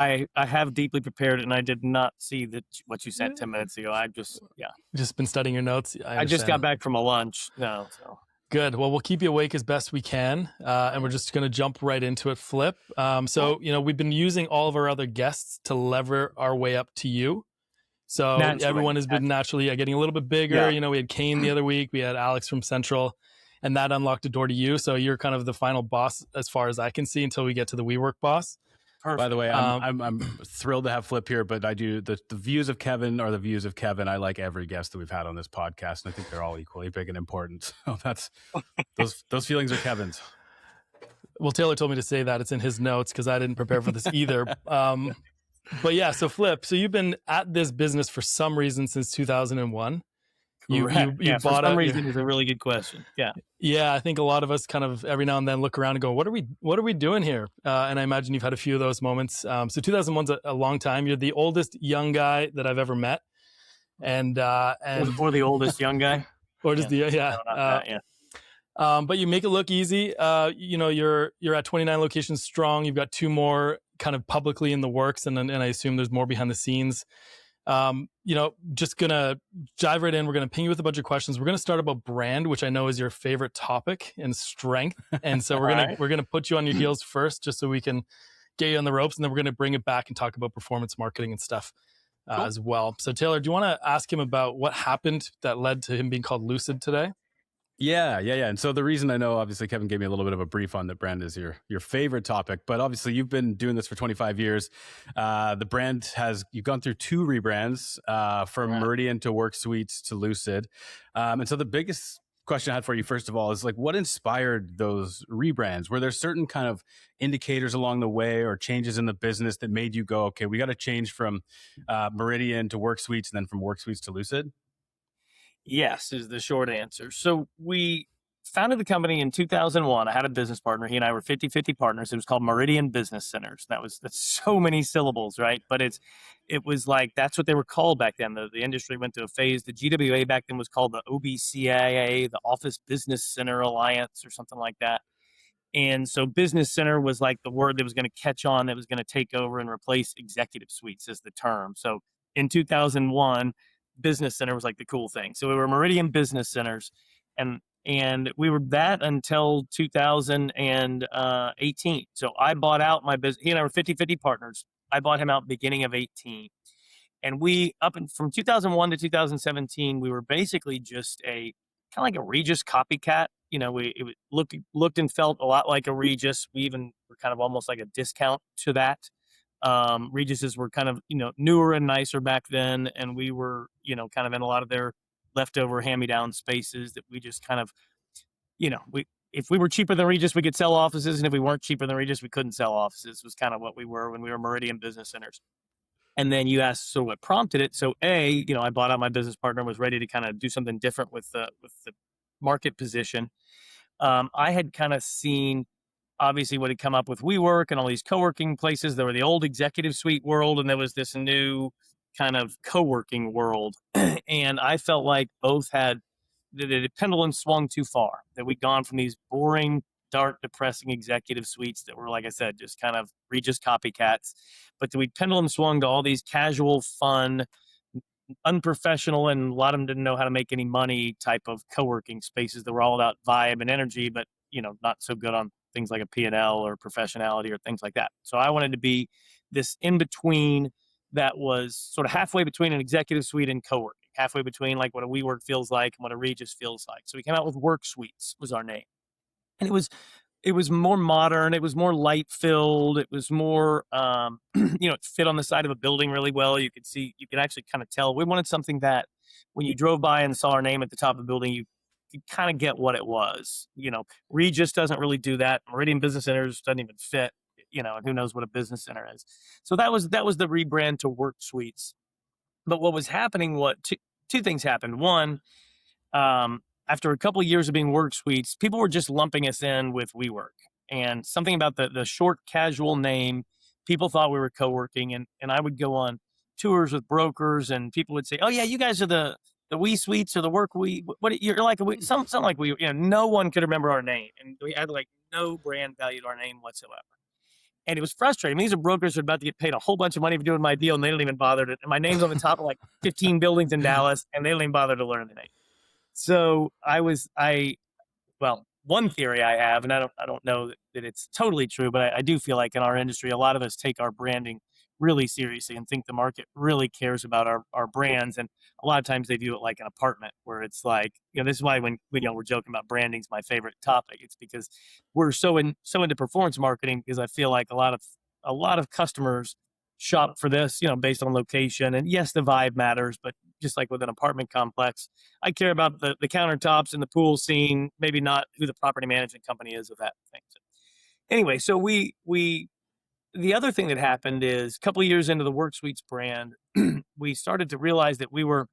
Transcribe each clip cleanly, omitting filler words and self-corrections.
I have deeply prepared, and I did not see what you sent 10 minutes ago. Just been studying your notes. I just got back from a lunch. No, so. Good. Well, we'll keep you awake as best we can, and we're just going to jump right into it. Flip. We've been using all of our other guests to lever our way up to you. So everyone has been naturally getting a little bit bigger. Yeah. We had Kane the other week. We had Alex from Central, and that unlocked a door to you. So you're kind of the final boss as far as I can see until we get to the WeWork boss. Perfect. By the way, I'm thrilled to have Flip here, but I do the views of Kevin are the views of Kevin. I like every guest that we've had on this podcast, and I think they're all equally big and important. So that's those feelings are Kevin's. Well, Taylor told me to say that it's in his notes because I didn't prepare for this either. But yeah, so Flip, so you've been at this business for some reason since 2001. You bought for some reason is a really good question. Yeah, I think a lot of us kind of every now and then look around and go, what are we doing here? And I imagine you've had a few of those moments. So 2001's a long time. You're the oldest young guy that I've ever met, and or the oldest young guy, or just but you make it look easy. You're at 29 locations strong. You've got 2 more kind of publicly in the works, and I assume there's more behind the scenes. Just gonna dive right in. We're gonna ping you with a bunch of questions. We're gonna start about brand, which I know is your favorite topic and strength. And so we're gonna put you on your heels first, just so we can get you on the ropes, and then we're gonna bring it back and talk about performance marketing and stuff as well. So Taylor, do you want to ask him about what happened that led to him being called Lucid today? Yeah. And so the reason I know, obviously, Kevin gave me a little bit of a brief on that brand is your favorite topic, but obviously you've been doing this for 25 years. The brand you've gone through 2 rebrands from Meridian to Work Suites to Lucid. And so the biggest question I had for you, first of all, is like, what inspired those rebrands? Were there certain kind of indicators along the way or changes in the business that made you go, okay, we got to change from Meridian to Work Suites and then from Work Suites to Lucid? Yes, is the short answer. So we founded the company in 2001. I had a business partner. He and I were 50-50 partners. It was called Meridian Business Centers. That's so many syllables, right? But it was like, that's what they were called back then. The industry went through a phase. The GWA back then was called the OBCIA, the Office Business Center Alliance or something like that. And so business center was like the word that was going to catch on, that was going to take over and replace executive suites as the term. So in 2001, business center was like the cool thing. So we were Meridian Business Centers, and we were that until 2018. So I bought out my business. He and I were 50-50 partners. I bought him out beginning of 18. And from 2001 to 2017, we were basically just a kind of like a Regis copycat. It looked and felt a lot like a Regis. We even were kind of almost like a discount to that. Regis's were kind of, newer and nicer back then. And we were, kind of in a lot of their leftover hand-me-down spaces that we just kind of, if we were cheaper than Regis, we could sell offices. And if we weren't cheaper than Regis, we couldn't sell offices, was kind of what we were when we were Meridian Business Centers. And then you asked, so what prompted it? So I bought out my business partner and was ready to kind of do something different with the market position. I had kind of seen, obviously, what had come up with WeWork and all these co-working places. There were the old executive suite world, and there was this new kind of co-working world. And I felt like both had the pendulum swung too far, that we'd gone from these boring, dark, depressing executive suites that were, like I said, just kind of Regis copycats. But we pendulum swung to all these casual, fun, unprofessional, and a lot of them didn't know how to make any money type of co-working spaces that were all about vibe and energy, but, not so good on things like a P&L or professionality or things like that. So I wanted to be this in-between that was sort of halfway between an executive suite and co-working, halfway between like what a WeWork feels like and what a Regis feels like. So we came out with Work Suites was our name. And it was more modern. It was more light-filled. It was more, it fit on the side of a building really well. You could actually kind of tell. We wanted something that when you drove by and saw our name at the top of the building, you could kind of get what it was. Regis doesn't really do that. Meridian Business Centers doesn't even fit, and who knows what a business center is. So that was the rebrand to Work Suites. But what was happening, two things happened. One, after a couple of years of being Work Suites, people were just lumping us in with WeWork. And something about the short, casual name, people thought we were co-working. And I would go on tours with brokers, and people would say, "Oh yeah, you guys are the We Suites or the Work We." What you're like? Something like we. No one could remember our name, and we had like no brand value to our name whatsoever. And it was frustrating. These are brokers who are about to get paid a whole bunch of money for doing my deal, and they don't even bother to. And my name's on the top of like 15 buildings in Dallas, and they don't even bother to learn the name. So well, one theory I have, and I don't know that it's totally true, but I do feel like in our industry, a lot of us take our branding really seriously and think the market really cares about our brands. And a lot of times they view it like an apartment, where it's like, this is why when we're joking about branding's my favorite topic. It's because we're so into performance marketing, because I feel like a lot of customers shop for this, based on location. And yes, the vibe matters, but just like with an apartment complex, I care about the countertops and the pool scene, maybe not who the property management company is of that thing. So anyway, so the other thing that happened is a couple of years into the Work Suites brand, we started to realize that we were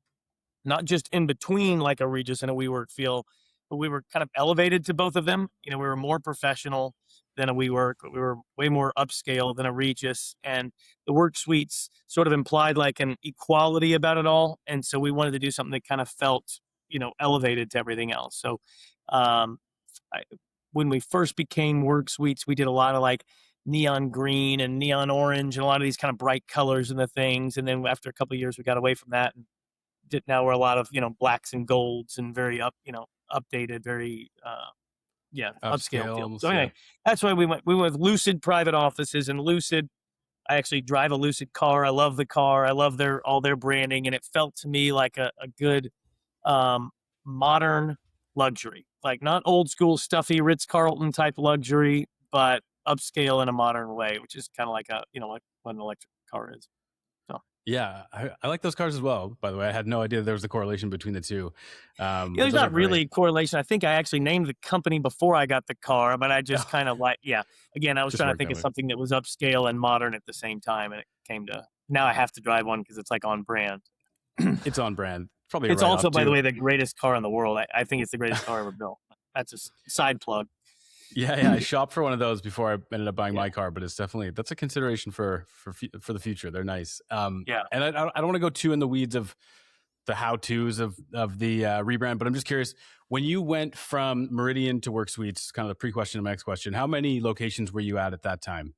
not just in between like a Regis and a WeWork feel, but we were kind of elevated to both of them. We were more professional than a WeWork, but we were way more upscale than a Regis. And the Work Suites sort of implied like an equality about it all. And so we wanted to do something that kind of felt, elevated to everything else. So um, when we first became Work Suites, we did a lot of like neon green and neon orange and a lot of these kind of bright colors in the things. And then after a couple of years, we got away from that and now we're a lot of blacks and golds and very updated, very upscale feel. So anyway, that's why we went with Lucid Private Offices. And Lucid, I actually drive a Lucid car. I love the car. I love all their branding, and it felt to me like a good modern luxury, like not old school stuffy Ritz-Carlton type luxury, but upscale in a modern way, which is kind of like like what an electric car is. Yeah, I like those cars as well. By the way, I had no idea there was a correlation between the two. There's not really a correlation. I think I actually named the company before I got the car, but I just kind of again, I was trying to think of something that was upscale and modern at the same time, and it came to now I have to drive one because it's like on brand. It's on brand. Probably. It's also, by the way, the greatest car in the world. I think it's the greatest car ever built. That's a side plug. Yeah. I shopped for one of those before I ended up buying my car, but it's definitely, that's a consideration for the future. They're nice. And I don't want to go too in the weeds of the how-tos of the rebrand, but I'm just curious, when you went from Meridian to Work Suites, kind of the pre-question to my next question, how many locations were you at that time?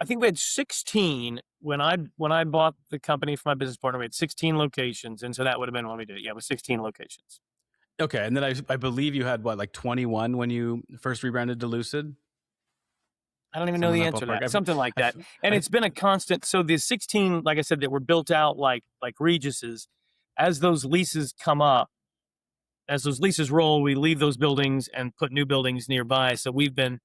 I think we had 16 when I bought the company from my business partner. We had 16 locations, and so that would have been when we did it. Yeah, it was 16 locations. Okay, and then I believe you had like 21 when you first rebranded to Lucid? I don't even know the answer to that. Something like that. And it's been a constant. So the 16, like I said, that were built out like Regis's, as those leases come up, as those leases roll, we leave those buildings and put new buildings nearby. So we've been,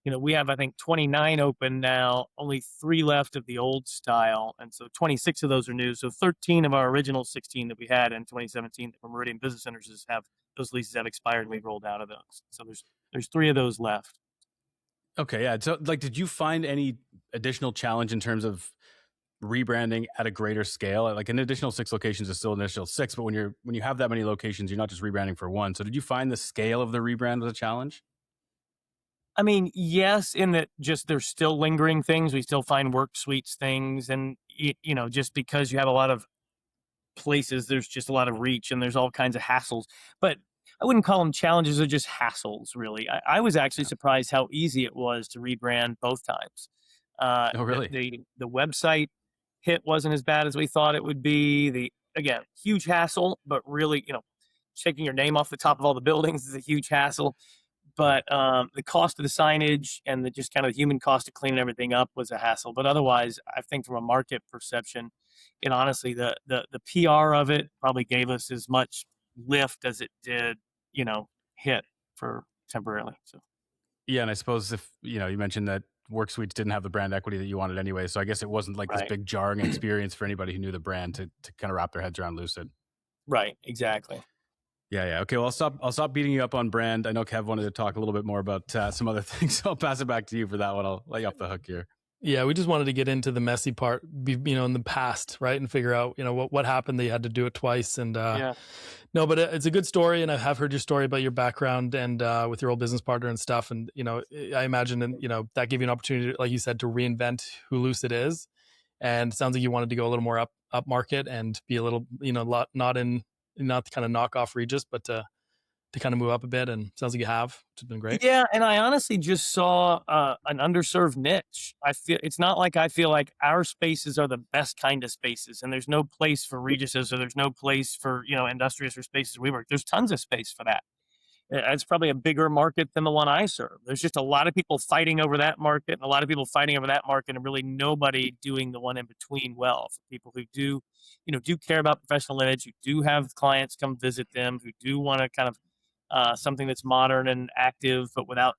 we have, I think, 29 open now, only 3 left of the old style. And so 26 of those are new. So 13 of our original 16 that we had in 2017 from Meridian Business Centers those leases have expired and we've rolled out of those. So there's 3 of those left. Okay, yeah. So did you find any additional challenge in terms of rebranding at a greater scale? Like an additional 6 locations is still an additional 6, but when you have that many locations, you're not just rebranding for one. So did you find the scale of the rebrand was a challenge? I mean, yes, in that just there's still lingering things. We still find Work Suites things. And, just because you have a lot of places, there's just a lot of reach and there's all kinds of hassles. But I wouldn't call them challenges, they're just hassles, really. I was actually surprised how easy it was to rebrand both times. Oh, really? The website hit wasn't as bad as we thought it would be. Again, huge hassle, but really, shaking your name off the top of all the buildings is a huge hassle. But the cost of the signage and the just kind of human cost of cleaning everything up was a hassle. But otherwise, I think from a market perception, and honestly, the PR of it probably gave us as much lift as it did, hit for temporarily. So yeah, and I suppose if you mentioned that Work Suites didn't have the brand equity that you wanted anyway, so I guess it wasn't like this big jarring experience for anybody who knew the brand to kind of wrap their heads around Lucid. Right, exactly. Yeah. Okay. Well, I'll stop beating you up on brand. I know Kev wanted to talk a little bit more about some other things, so I'll pass it back to you for that one. I'll let you off the hook here. Yeah, we just wanted to get into the messy part, in the past, right, and figure out, what happened that you had to do it twice. And no, but it's a good story, and I have heard your story about your background and with your old business partner and stuff. And I imagine, that gave you an opportunity, like you said, to reinvent who Lucid is. And it sounds like you wanted to go a little more up market and be a little, not kind of knock off Regis, but to kind of move up a bit? And sounds like you have, which has been great. Yeah, and I honestly just saw an underserved niche. I feel it's not like I feel like our spaces are the best kind of spaces, and there's no place for Regises or there's no place for industrious or spaces we work. There's tons of space for that. It's probably a bigger market than the one I serve. There's just a lot of people fighting over that market and a lot of people fighting over that market and really nobody doing the one in between well. For people who do care about professional image, who do have clients come visit them, who do want to kind of something that's modern and active, but without,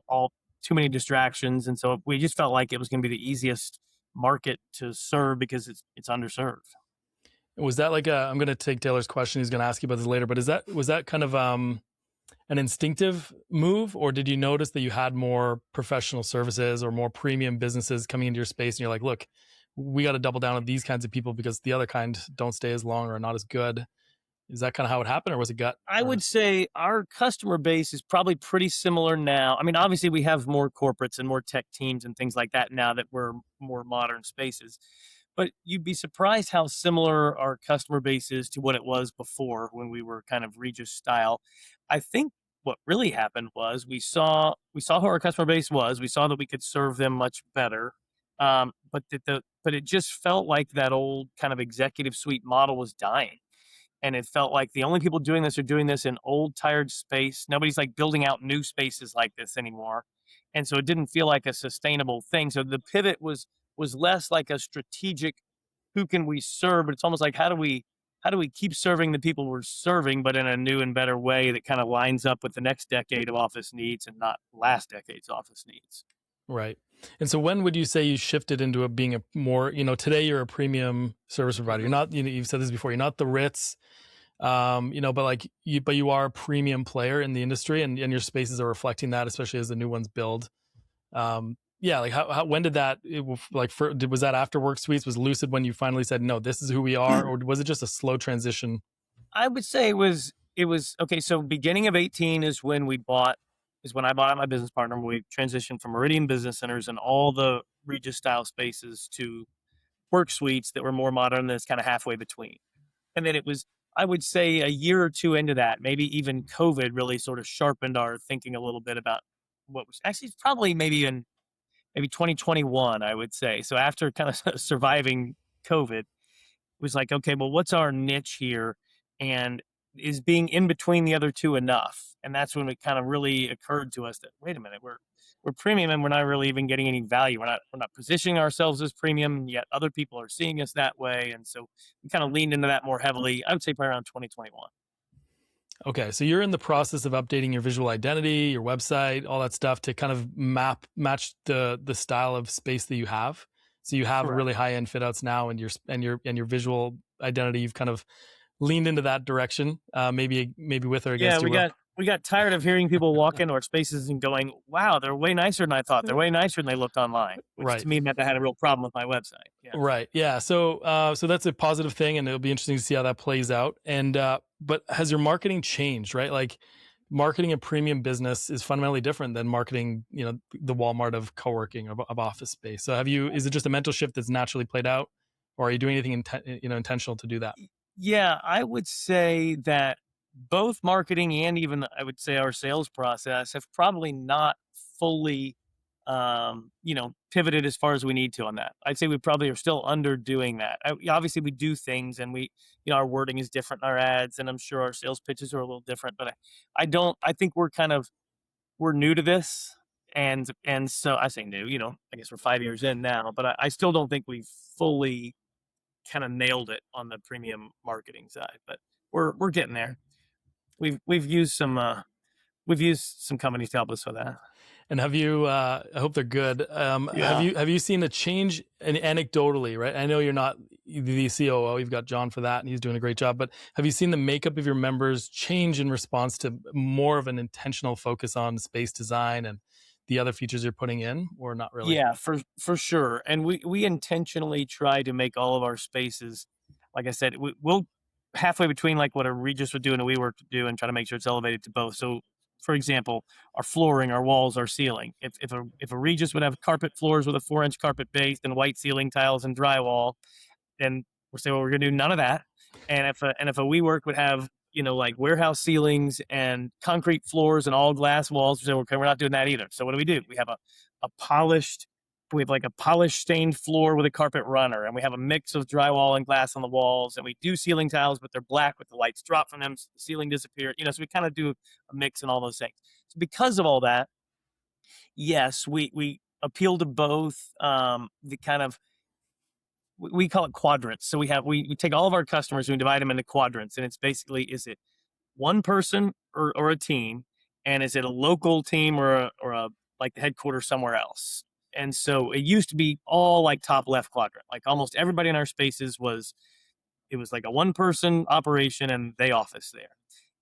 all too many distractions. And so we just felt like it was going to be the easiest market to serve because it's underserved. Was that like I'm going to take Taylor's question. He's going to ask you about this later, but was that kind of an instinctive move, or did you notice that you had more professional services or more premium businesses coming into your space and you're like, look, we got to double down on these kinds of people because the other kind don't stay as long or are not as good? Is that kind of how it happened, or was it gut? I would say our customer base is probably pretty similar now. I mean, obviously we have more corporates and more tech teams and things like that now that we're more modern spaces. But you'd be surprised how similar our customer base is to what it was before when we were kind of Regis style. I think what really happened was we saw who our customer base was. We saw that we could serve them much better. But it just felt like that old kind of executive suite model was dying. And it felt like the only people doing this are doing this in old, tired space. Nobody's like building out new spaces like this anymore. And so it didn't feel like a sustainable thing. So the pivot was less like a strategic, who can we serve? But it's almost like, how do we keep serving the people we're serving, but in a new and better way that kind of lines up with the next decade of office needs and not last decade's office needs. Right. And so when would you say you shifted into being a more, today you're a premium service provider. You're not, you've said this before, you're not the Ritz, but you are a premium player in the industry and your spaces are reflecting that, especially as the new ones build. When did that, was that after Work Suites? Was Lucid when you finally said, no, this is who we are? Or was it just a slow transition? I would say it was okay. So beginning of 18 is when I bought out my business partner. We transitioned from Meridian Business Centers and all the Regis style spaces to Work Suites that were more modern. That's kind of halfway between. And then it was, I would say, a year or two into that, maybe even COVID really sort of sharpened our thinking a little bit about what was actually probably maybe 2021, I would say. So after kind of surviving COVID, it was like, okay, well, what's our niche here? And is being in between the other two enough? And that's when it kind of really occurred to us that, wait a minute, we're premium and we're not really even getting any value. We're not positioning ourselves as premium, yet other people are seeing us that way. And so we kind of leaned into that more heavily, I would say probably around 2021. Okay, so you're in the process of updating your visual identity, your website, all that stuff to kind of match the style of space that you have. So you have really high end fit outs now, and your visual identity, you've kind of leaned into that direction, maybe with or against your will. We got tired of hearing people walk into our spaces and going, wow, they're way nicer than I thought. They're way nicer than they looked online, which to me meant I had a real problem with my website. Yeah. Right. Yeah. So that's a positive thing, and it'll be interesting to see how that plays out. And but has your marketing changed? Right, like marketing a premium business is fundamentally different than marketing, the Walmart of co-working of office space. So is it just a mental shift that's naturally played out, or are you doing anything intentional to do that? Yeah, I would say that both marketing and even I would say our sales process have probably not fully, pivoted as far as we need to on that. I'd say we probably are still underdoing that. Obviously, we do things and our wording is different in our ads, and I'm sure our sales pitches are a little different. But I think we're new to this, and so I say new. I guess we're 5 years in now, but I still don't think we've fully kind of nailed it on the premium marketing side. But we're getting there. We've used some companies to help us with that. And have you? I hope they're good. Have you seen a change anecdotally? Right. I know you're not the COO. You've got John for that, and he's doing a great job. But have you seen the makeup of your members change in response to more of an intentional focus on space design and the other features you're putting in, or not really? Yeah, for sure. And we intentionally try to make all of our spaces, like I said, we'll halfway between like what a Regis would do and a WeWork would do, and try to make sure it's elevated to both. So, for example, our flooring, our walls, our ceiling. If a Regis would have carpet floors with a 4-inch carpet base and white ceiling tiles and drywall, then we're saying, well, we're going to do none of that. And if a WeWork would have like warehouse ceilings and concrete floors and all glass walls. So okay, we're not doing that either. So what do? We have we have like a polished stained floor with a carpet runner, and we have a mix of drywall and glass on the walls, and we do ceiling tiles, but they're black with the lights drop from them, so the ceiling disappear. So we kind of do a mix and all those things. So because of all that, yes, we appeal to both the kind of, we call it quadrants. So we take all of our customers and we divide them into quadrants, and it's basically, is it one person or a team, and is it a local team or a like the headquarters somewhere else? And so it used to be all like top left quadrant, like almost everybody in our spaces was like a one person operation and they office there.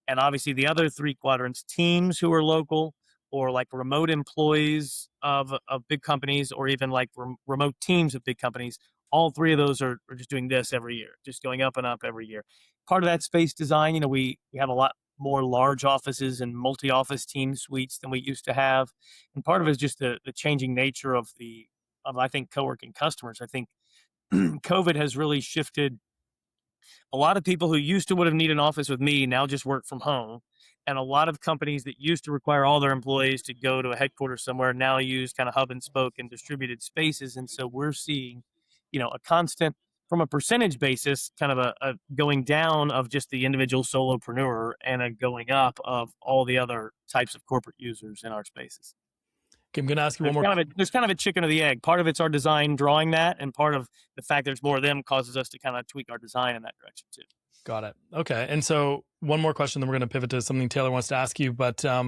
And obviously the other three quadrants, teams who are local or like remote employees of big companies, or even like remote teams of big companies. All three of those are just doing this every year, just going up and up every year. Part of that space design, we have a lot more large offices and multi-office team suites than we used to have. And part of it is just the changing nature of I think, co-working customers. I think COVID has really shifted. A lot of people who used to would have needed an office with me now just work from home. And a lot of companies that used to require all their employees to go to a headquarters somewhere now use kind of hub and spoke and distributed spaces. And so we're seeing, a constant, from a percentage basis, kind of a going down of just the individual solopreneur and a going up of all the other types of corporate users in our spaces. Okay, I'm going to ask you one more. There's kind of a chicken or the egg. Part of it's our design drawing that, and part of the fact there's more of them causes us to kind of tweak our design in that direction too. Got it. Okay. And so one more question, then we're going to pivot to something Taylor wants to ask you. But, I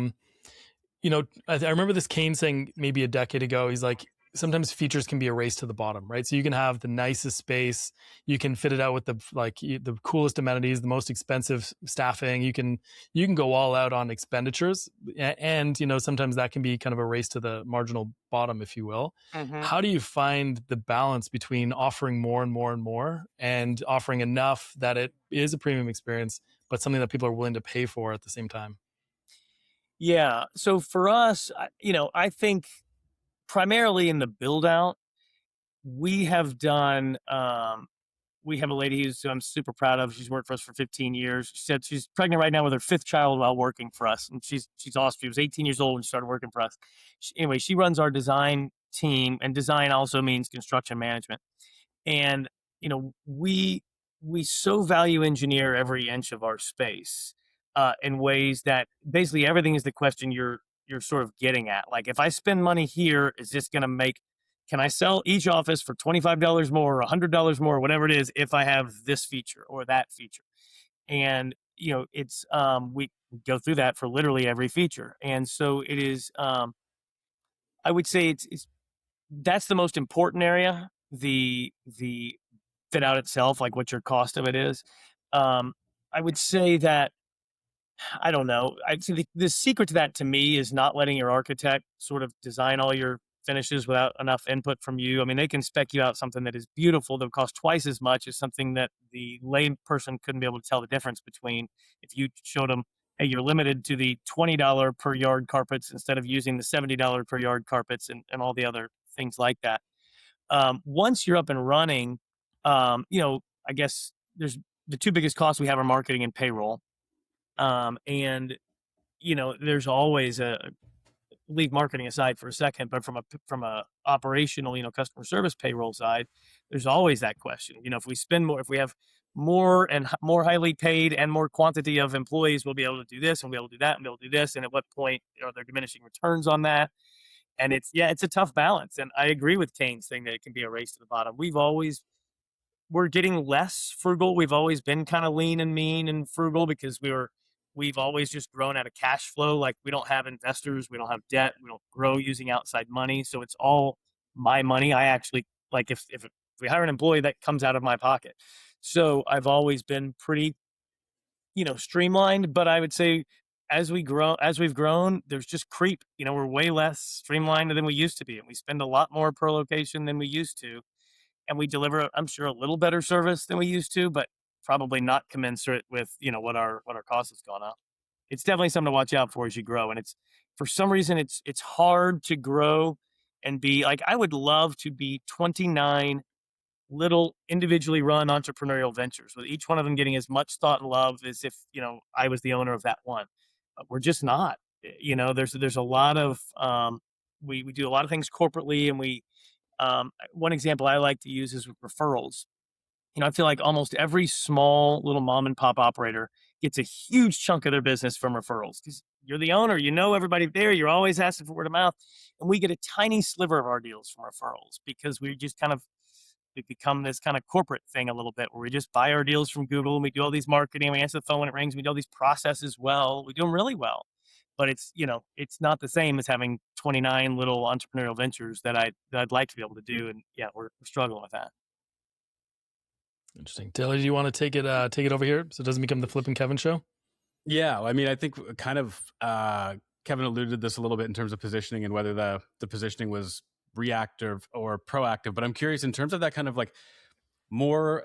remember this Kane saying maybe a decade ago, he's like, sometimes features can be a race to the bottom, right? So you can have the nicest space, you can fit it out with the coolest amenities, the most expensive staffing. You can go all out on expenditures, and sometimes that can be kind of a race to the marginal bottom, if you will. Mm-hmm. How do you find the balance between offering more and more and more, and offering enough that it is a premium experience, but something that people are willing to pay for at the same time? Yeah. So for us, I think, primarily in the build out, we have done, we have a lady who I'm super proud of. She's worked for us for 15 years. She said she's pregnant right now with her 5th child while working for us. And she's awesome. She was 18 years old when she started working for us. She runs our design team, and design also means construction management. And, we so value engineer every inch of our space in ways that basically everything is the question you're sort of getting at. Like, if I spend money here, is this going to can I sell each office for $25 more or $100 more, or whatever it is, if I have this feature or that feature? And, it's, we go through that for literally every feature. And so it is, I would say that's the most important area, the fit out itself, like what your cost of it is. I would say that, I don't know. I'd say the secret to that, to me, is not letting your architect sort of design all your finishes without enough input from you. I mean, they can spec you out something that is beautiful that will cost twice as much as something that the lay person couldn't be able to tell the difference between if you showed them, hey, you're limited to the $20 per yard carpets instead of using the $70 per yard carpets and all the other things like that. Once you're up and running, I guess there's the two biggest costs we have are marketing and payroll. And there's always leave marketing aside for a second, but from a operational, customer service payroll side, there's always that question. If we spend more, if we have more and more highly paid and more quantity of employees, we'll be able to do this and we'll be able to do that and we'll do this. And at what point are there diminishing returns on that? And it's a tough balance. And I agree with Kane's thing that it can be a race to the bottom. We're getting less frugal. We've always been kind of lean and mean and frugal because we've always just grown out of cash flow. Like, we don't have investors, we don't have debt, we don't grow using outside money. So it's all my money. I actually, like, if we hire an employee, that comes out of my pocket. So I've always been pretty, streamlined. But I would say as we've grown, there's just creep. We're way less streamlined than we used to be, and we spend a lot more per location than we used to. And we deliver, I'm sure, a little better service than we used to, but probably not commensurate with, what our cost has gone up. It's definitely something to watch out for as you grow. And it's, for some reason, it's hard to grow and be like, I would love to be 29 little individually run entrepreneurial ventures, with each one of them getting as much thought and love as if, I was the owner of that one. But we're just not. There's a lot of we do a lot of things corporately, and one example I like to use is referrals. I feel like almost every small little mom and pop operator gets a huge chunk of their business from referrals, because you're the owner, everybody there, you're always asking for word of mouth. And we get a tiny sliver of our deals from referrals, because we become this kind of corporate thing a little bit, where we just buy our deals from Google, and we do all these marketing, we answer the phone when it rings, we do all these processes well, we do them really well. But it's not the same as having 29 little entrepreneurial ventures that I'd like to be able to do. And yeah, we're struggling with that. Interesting. Taylor, do you want to take it over here so it doesn't become the Flip and Kevin show? Yeah, I mean, I think kind of Kevin alluded to this a little bit in terms of positioning and whether the positioning was reactive or proactive. But I'm curious in terms of that kind of like more,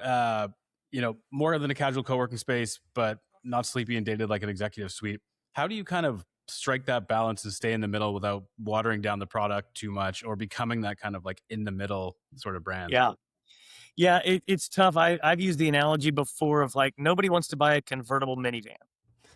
more than a casual co-working space, but not sleepy and dated like an executive suite. How do you kind of strike that balance and stay in the middle without watering down the product too much or becoming that kind of like in the middle sort of brand? Yeah, it's tough. I've used the analogy before of like, nobody wants to buy a convertible minivan.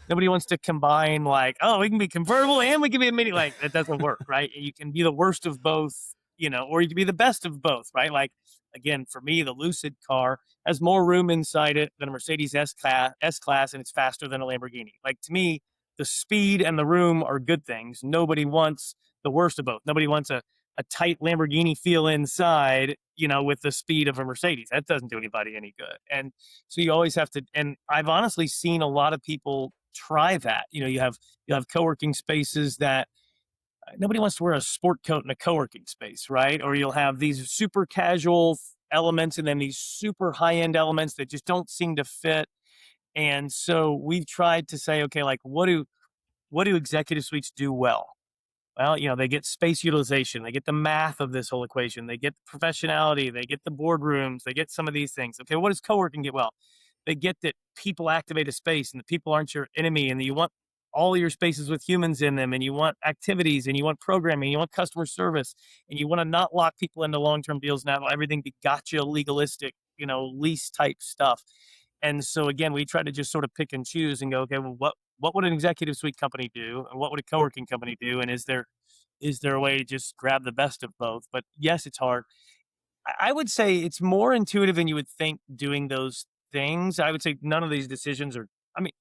Nobody wants to combine like, oh, we can be convertible and we can be a mini. Like, that doesn't work, right? You can be the worst of both, or you can be the best of both, right? Like, again, for me, the Lucid car has more room inside it than a Mercedes S-Class, and it's faster than a Lamborghini. Like, to me, the speed and the room are good things. Nobody wants the worst of both. Nobody wants a tight Lamborghini feel inside, with the speed of a Mercedes. That doesn't do anybody any good. And so you always have to, and I've honestly seen a lot of people try that. You have co-working spaces that nobody wants to wear a sport coat in a co-working space, right? Or you'll have these super casual elements and then these super high-end elements that just don't seem to fit. And so we've tried to say, okay, like what do executive suites do well? Well, they get space utilization, they get the math of this whole equation, they get professionality, they get the boardrooms, they get some of these things. Okay, what does co-working get well? They get that people activate a space and the people aren't your enemy, and that you want all of your spaces with humans in them, and you want activities, and you want programming, you want customer service, and you want to not lock people into long-term deals and have everything be gotcha legalistic, lease type stuff. And so again, we try to just sort of pick and choose and go, okay, well, what would an executive suite company do, and what would a co-working company do, and is there a way to just grab the best of both? But yes, it's hard. I would say it's more intuitive than you would think doing those things. I would say none of these decisions are. I mean,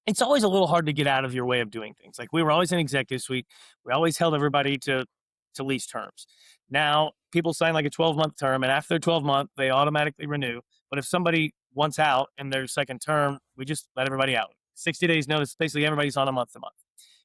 it's always a little hard to get out of your way of doing things. Like, we were always an executive suite. We always held everybody to lease terms. Now people sign like a 12-month term, and after their 12-month, they automatically renew. But if somebody wants out in their second term, we just let everybody out. 60 days notice, basically everybody's on a month to month.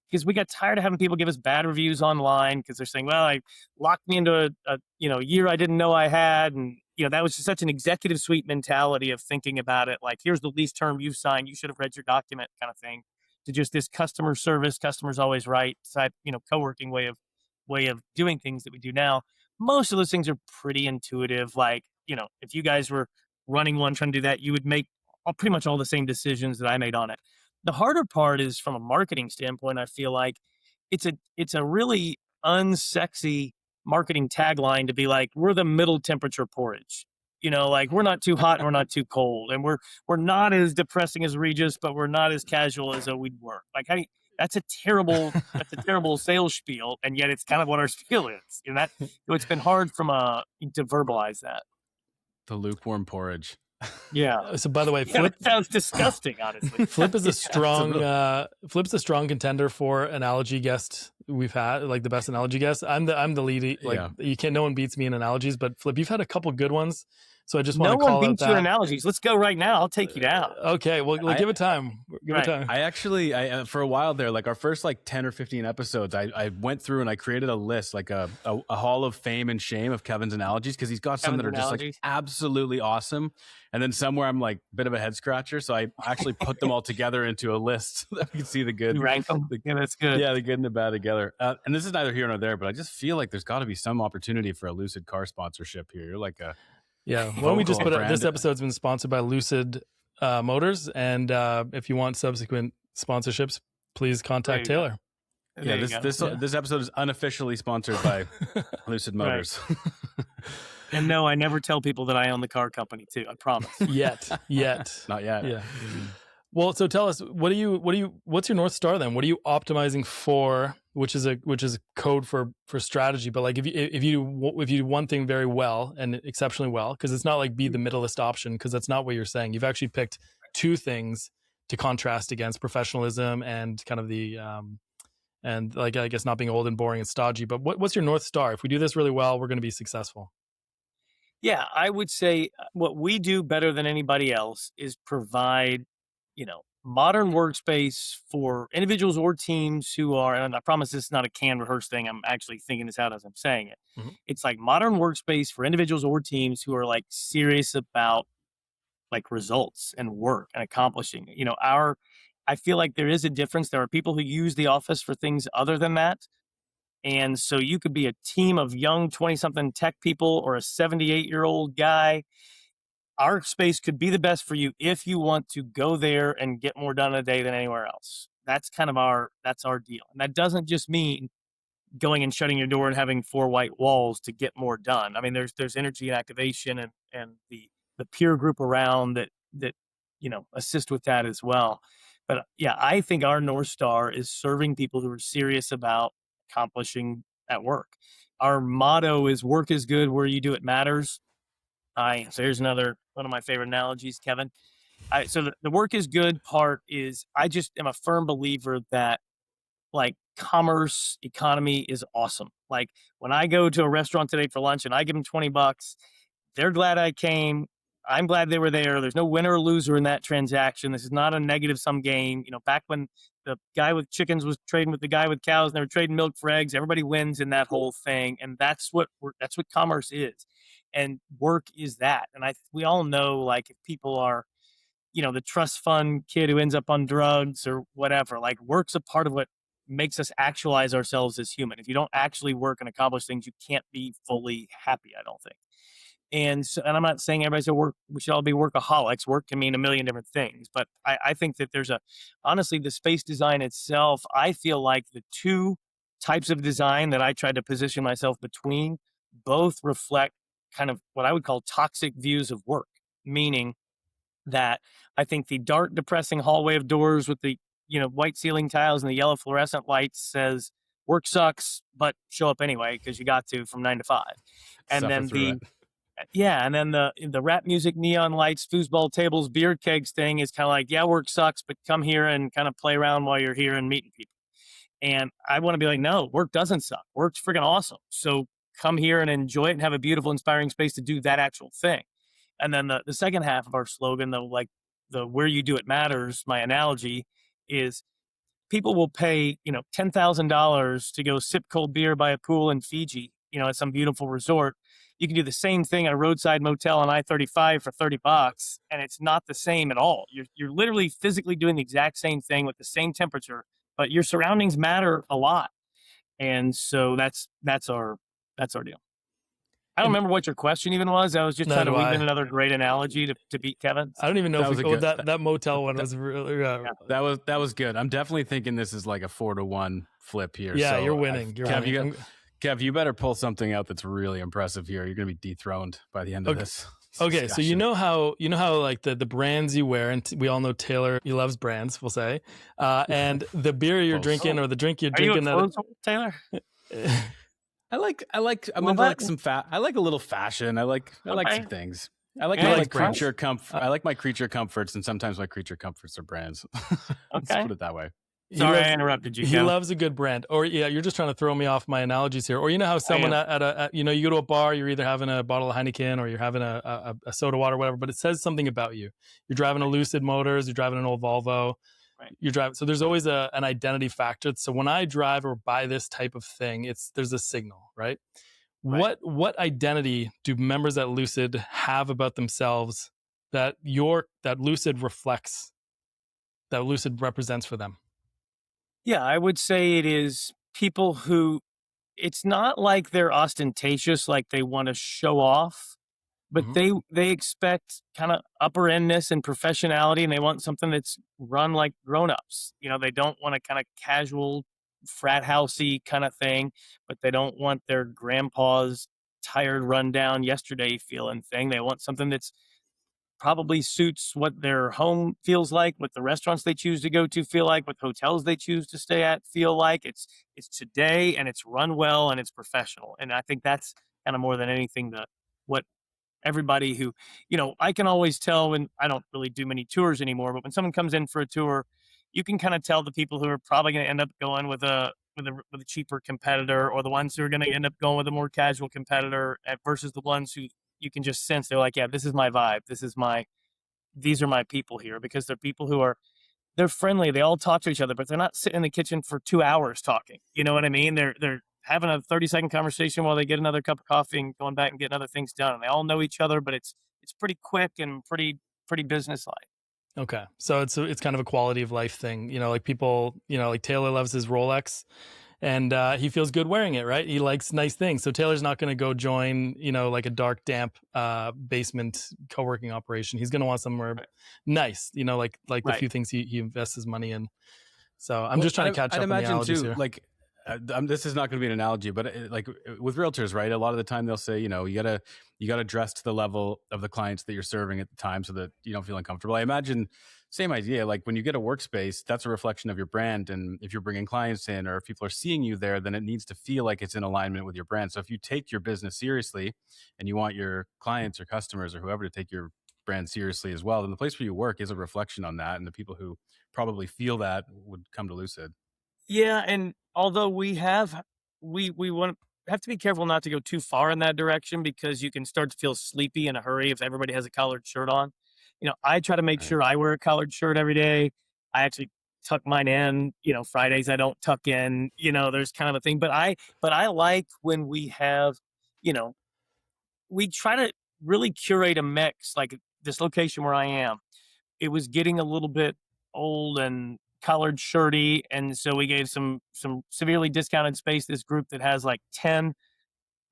Because we got tired of having people give us bad reviews online because they're saying, well, I locked me into a year I didn't know I had. And, that was just such an executive suite mentality of thinking about it. Like, here's the lease term you've signed, you should have read your document kind of thing, to just this customer service, customer's always right type, co-working way of doing things that we do now. Most of those things are pretty intuitive. Like, if you guys were running one trying to do that, you would make pretty much all the same decisions that I made on it. The harder part is from a marketing standpoint. I feel like it's a really unsexy marketing tagline to be like, we're the middle temperature porridge. Like, we're not too hot and we're not too cold, and we're not as depressing as Regis, but we're not as casual as we'd work. Like, that's a terrible sales spiel, and yet it's kind of what our spiel is. So it's been hard to verbalize that. The lukewarm porridge. Yeah. So by the way, Flip sounds disgusting, honestly. Flip is a strong Flip's a strong contender for analogy guest we've had, like the best analogy guest. I'm the lead. Like, no one beats me in analogies, but Flip, you've had a couple good ones. So I just want to call out that. No one beats you in analogies. Let's go right now. I'll take you down. Okay, well, give it time. Give it time. I actually, for a while there, like our first like 10 or 15 episodes, I went through and I created a list, like a hall of fame and shame of Kevin's analogies, because he's got some that are just like absolutely awesome. And then somewhere I'm like a bit of a head scratcher. So I actually put them all together into a list so that we can see the good. You rank them? Yeah, that's good. Yeah, the good and the bad together. And this is neither here nor there, but I just feel like there's got to be some opportunity for a Lucid car sponsorship here. You're like a... Yeah, why don't we just put it? This episode's been sponsored by Lucid Motors, and if you want subsequent sponsorships, please contact Taylor. Yeah, this episode is unofficially sponsored by Lucid Motors. And no, I never tell people that I own the car company too. I promise. Yet. Not yet. Yeah. Well, so tell us, what's your North Star then? What are you optimizing for? Which is a code for strategy. But like, if you do one thing very well and exceptionally well, because it's not like be the middleist option, because that's not what you're saying. You've actually picked two things to contrast against: professionalism and kind of the and like, I guess, not being old and boring and stodgy. But what's your North Star? If we do this really well, we're going to be successful. Yeah, I would say what we do better than anybody else is provide, modern workspace for individuals or teams who are, and I promise this is not a canned rehearsed thing. I'm actually thinking this out as I'm saying it. Mhm. It's like modern workspace for individuals or teams who are like serious about like results and work and accomplishing. I feel like there is a difference. There are people who use the office for things other than that. And so you could be a team of young 20 something tech people or a 78-year-old guy. Our space could be the best for you if you want to go there and get more done in a day than anywhere else. That's kind of that's our deal. And that doesn't just mean going and shutting your door and having 4 white walls to get more done. I mean, there's energy and activation and the peer group around that assist with that as well. But yeah, I think our North Star is serving people who are serious about accomplishing at work. Our motto is work is good where you do it matters. So here's another one of my favorite analogies, Kevin. So the work is good part is I just am a firm believer that like commerce economy is awesome. Like when I go to a restaurant today for lunch and I give them $20, they're glad I came. I'm glad they were there. There's no winner or loser in that transaction. This is not a negative sum game. Back when the guy with chickens was trading with the guy with cows and they were trading milk for eggs, everybody wins in that whole thing. And that's what commerce is. And work is that. And we all know, like, if people are, the trust fund kid who ends up on drugs or whatever, like work's a part of what makes us actualize ourselves as human. If you don't actually work and accomplish things, you can't be fully happy, I don't think. And I'm not saying everybody should work. We should all be workaholics. Work can mean a million different things, but I think that honestly, the space design itself, I feel like the two types of design that I tried to position myself between both reflect kind of what I would call toxic views of work, meaning that I think the dark, depressing hallway of doors with the, white ceiling tiles and the yellow fluorescent lights says work sucks, but show up anyway because you got to from 9 to 5. And Suffer then through it. yeah, and then the rap music, neon lights, foosball tables, beer kegs thing is kind of like, yeah, work sucks, but come here and kind of play around while you're here and meeting people. And I want to be like, no, work doesn't suck. Work's freaking awesome. So come here and enjoy it and have a beautiful, inspiring space to do that actual thing. And then the second half of our slogan, though, like the where you do it matters, my analogy is people will pay, $10,000 to go sip cold beer by a pool in Fiji, at some beautiful resort. You can do the same thing at a roadside motel on I-35 for $30, and it's not the same at all. You're literally physically doing the exact same thing with the same temperature, but your surroundings matter a lot. And so that's our deal. I don't remember what your question even was. I was just trying to weave in another great analogy to beat Kevin. I don't even know that motel one that, was really. That was good. I'm definitely thinking this is like a 4-1 flip here. Yeah, so you're winning. Kev, you better pull something out that's really impressive here. You're going to be dethroned by the end of this. Okay, discussion. so you know how like the brands you wear, and we all know Taylor, he loves brands, we'll say, and the beer you're drinking or the drink you're drinking. Are you Taylor? I like some fat. I like a little fashion. I like some things. I like my creature comfort. I like my creature comforts, and sometimes my creature comforts are brands. Let's put it that way. Sorry, I interrupted you. He loves a good brand. Or you're just trying to throw me off my analogies here. Or you know how someone you go to a bar, you're either having a bottle of Heineken or you're having a soda water, or whatever, but it says something about you. You're driving a Lucid Motors, you're driving an old Volvo. Right. You're driving. So there's always an identity factor. So when I drive or buy this type of thing, there's a signal, right? What identity do members at Lucid have about themselves that Lucid reflects, that Lucid represents for them? Yeah, I would say it is people who, it's not like they're ostentatious, like they want to show off, but they expect kind of upper endness and professionality, and they want something that's run like grown-ups. They don't want a kind of casual frat housey kind of thing, but they don't want their grandpa's tired, run down yesterday feeling thing. They want something that's probably suits what their home feels like, what the restaurants they choose to go to feel like, what hotels they choose to stay at feel like. It's today, and it's run well, and it's professional. And I think that's kind of more than anything what everybody who, I can always tell when I don't really do many tours anymore, but when someone comes in for a tour, you can kind of tell the people who are probably going to end up going with a cheaper competitor, or the ones who are going to end up going with a more casual competitor, versus the ones who you can just sense they're like, yeah, this is my vibe. These are my people here, because they're people who they're friendly. They all talk to each other, but they're not sitting in the kitchen for 2 hours talking. You know what I mean? They're having a 30-second conversation while they get another cup of coffee and going back and getting other things done. And they all know each other, but it's pretty quick and pretty business-like. Okay. So it's kind of a quality of life thing. Like people, like Taylor loves his Rolex, and he feels good wearing it, right? He likes nice things. So Taylor's not going to go join, like a dark, damp basement co-working operation. He's going to want somewhere nice, like the Right. few things he invests his money in. So I'm just trying to catch up on the analogies here. Like, this is not going to be an analogy, but like with realtors, right? A lot of the time they'll say, you gotta dress to the level of the clients that you're serving at the time, so that you don't feel uncomfortable. I imagine same idea. Like when you get a workspace, that's a reflection of your brand, and if you're bringing clients in, or if people are seeing you there, then it needs to feel like it's in alignment with your brand. So if you take your business seriously, and you want your clients or customers or whoever to take your brand seriously as well, then the place where you work is a reflection on that, and the people who probably feel that would come to Lucid. Yeah, and although we want have to be careful not to go too far in that direction, because you can start to feel sleepy in a hurry if everybody has a collared shirt on. I try to make Right. sure I wear a collared shirt every day. I actually tuck mine in. Fridays I don't tuck in. There's kind of a thing, but I like when we have, you know, we try to really curate a mix. Like this location where I am, it was getting a little bit old and collared shirty, and so we gave some severely discounted space to this group that has like 10